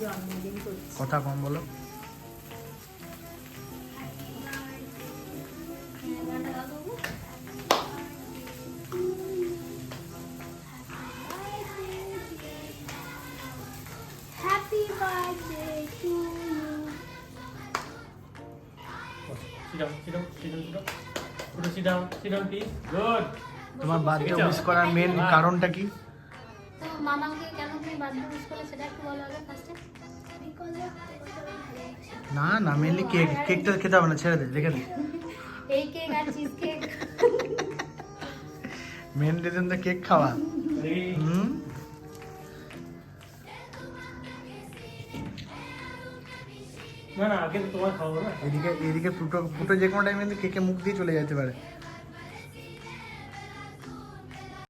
জন্মদিন করছি। কথা কম বলো। Happy birthday to you. তোমার বার্থডে উইশ করার মেন কারণটা কি? তো মামাকে কেন তুমি বার্থডে উইশ করলে সেটা একটু বলো আগে ফার্স্টে। না না, মেনলি কেকটা খেতে হবে না, ছেড়ে দে, রেখে দে। এই কেক আর চিজ কেক। মেন রিজন তো কেক খাওয়া। হুম, না না, আগে তোমার খাওয়াবো না। এদিকে ফুটো যে কোনো টাইমে কেকে মুখ দিয়ে চলে যেতে পারে।